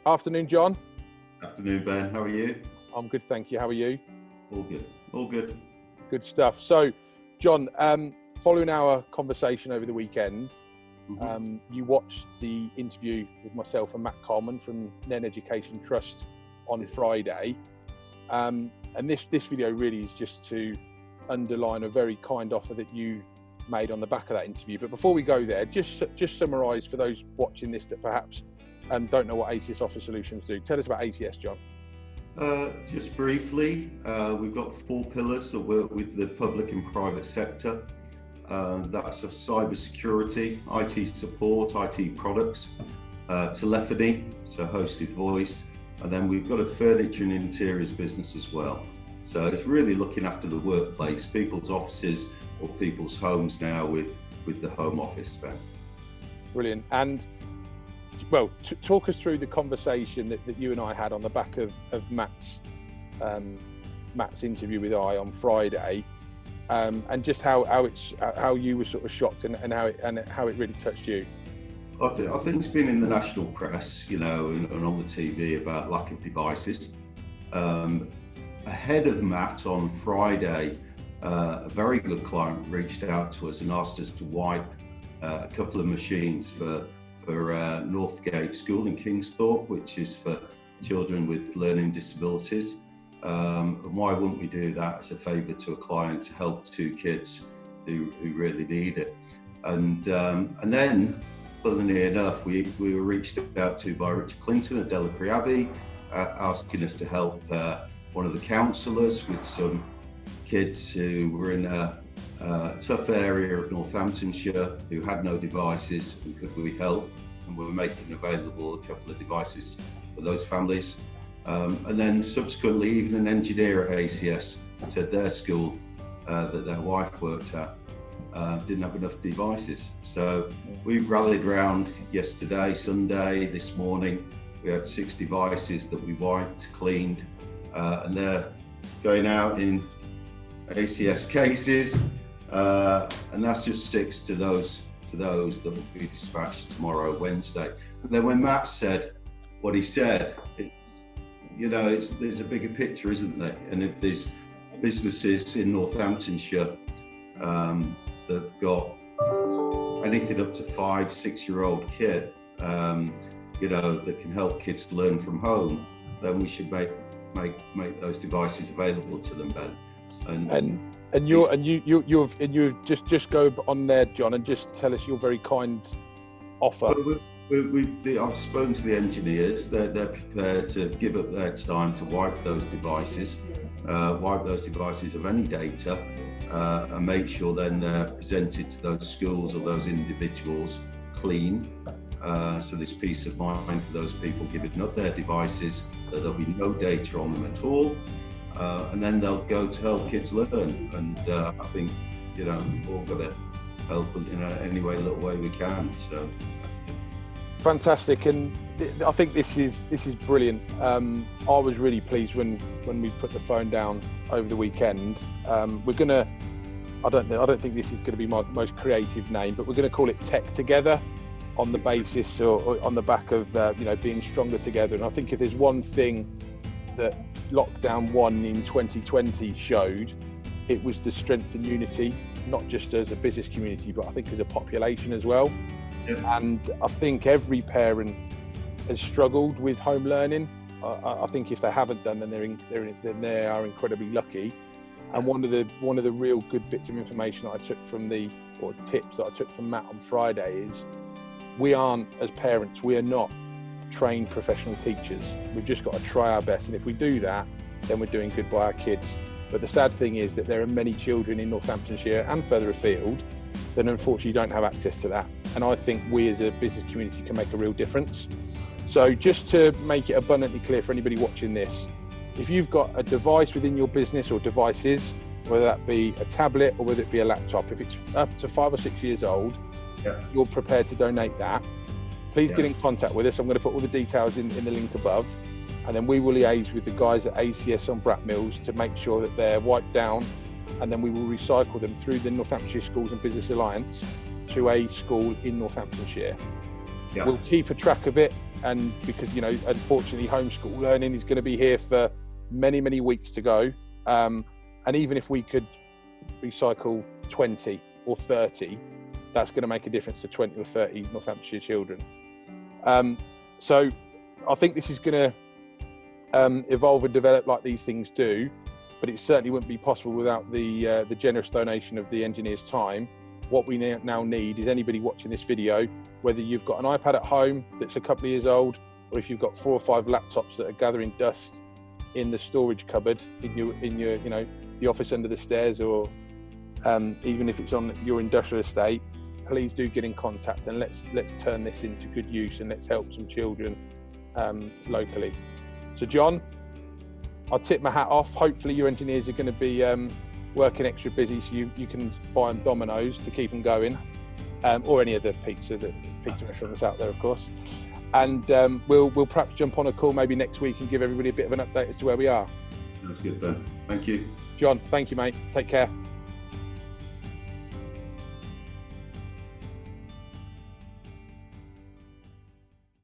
Afternoon, John. Afternoon, Ben. How are you? I'm good, thank you. How are you? All good. All good. Good stuff. So, John, following our conversation over the weekend, you watched the interview with myself and Matt Coleman from Nen Education Trust on Friday. And this video really is just to underline a very kind offer that you made on the back of that interview. But before we go there, just summarise for those watching this that perhaps don't know what ACS Offer Solutions do. Tell us about ACS, John. Just briefly, we've got 4 pillars that work with the public and private sector. That's cyber security, IT support, IT products, telephony, so hosted voice, and then we've got a furniture and interiors business as well. So it's really looking after the workplace, people's offices or people's homes now with the home office, Ben. Brilliant. And well, talk us through the conversation that you and I had on the back of Matt's interview with I on Friday, and just how you were sort of shocked and how it really touched you. I think it's been in the national press, you know, and on the TV about lack of devices. Ahead of Matt on Friday, a very good client reached out to us and asked us to wipe a couple of machines for Northgate School in Kingsthorpe, which is for children with learning disabilities. And why wouldn't we do that as a favour to a client to help 2 kids who really need it? And then, funnily enough, we were reached out to by Richard Clinton at Delapre Abbey, asking us to help one of the counsellors with some kids who were in a tough area of Northamptonshire who had no devices, and could we help? And we were making available a couple of devices for those families. And then subsequently, even an engineer at ACS said their school that their wife worked at didn't have enough devices. So we rallied round yesterday, Sunday, this morning. We had 6 devices that we wiped, cleaned, and they're going out in ACS cases, and that's just 6 to those that will be dispatched tomorrow, Wednesday. And then when Matt said what he said, there's a bigger picture, isn't there? And if there's businesses in Northamptonshire that've got anything up to 5-6-year-old kid, that can help kids learn from home, then we should make those devices available to them, Ben. And you've just go on there, John, and just tell us your very kind offer. I've spoken to the engineers. They're prepared to give up their time to wipe those devices of any data, and make sure then they're presented to those schools or those individuals clean. So there's peace of mind for those people giving up their devices, that there'll be no data on them at all. And then they'll go to help kids learn. And I think, we've all got to help in any little way we can. So that's it. Fantastic, and I think this is brilliant. I was really pleased when we put the phone down over the weekend. We're gonna, I don't think this is going to be my most creative name, but we're going to call it Tech Together, on the basis or on the back of being stronger together. And I think if there's one thing that lockdown 1 in 2020 showed, it was the strength and unity, not just as a business community, but I think as a population as well. Yeah. And I think every parent has struggled with home learning. I think if they haven't done, then they are incredibly lucky. And one of the real good bits of information that I took tips that I took from Matt on Friday is, we aren't, as parents, we are not trained professional teachers. We've just got to try our best, and if we do that, then we're doing good by our kids. But the sad thing is that there are many children in Northamptonshire and further afield that unfortunately don't have access to that. And I think we as a business community can make a real difference. So just to make it abundantly clear for anybody watching this, if you've got a device within your business or devices, whether that be a tablet or whether it be a laptop, if it's up to 5 or 6 years old, you're prepared to donate that, please get in contact with us. I'm going to put all the details in the link above, and then we will liaise with the guys at ACS on Brack Mills to make sure that they're wiped down, and then we will recycle them through the Northamptonshire Schools and Business Alliance to a school in Northamptonshire. We'll keep a track of it. and because, you know, unfortunately homeschool learning is going to be here for many, many weeks to go. And even if we could recycle 20 or 30, that's going to make a difference to 20 or 30 Northamptonshire children. So I think this is going to evolve and develop like these things do, but it certainly wouldn't be possible without the generous donation of the engineers' time. What we now need is anybody watching this video, whether you've got an iPad at home that's a couple of years old, or if you've got 4 or 5 laptops that are gathering dust in the storage cupboard in your you know, the office under the stairs, or even if it's on your industrial estate, please do get in contact and let's turn this into good use, and let's help some children locally. So John, I'll tip my hat off. Hopefully your engineers are going to be working extra busy, so you can buy them Domino's to keep them going, or any other pizza restaurants out there, of course. And we'll perhaps jump on a call maybe next week and give everybody a bit of an update as to where we are. That's good, Ben. Thank you. John, thank you, mate. Take care.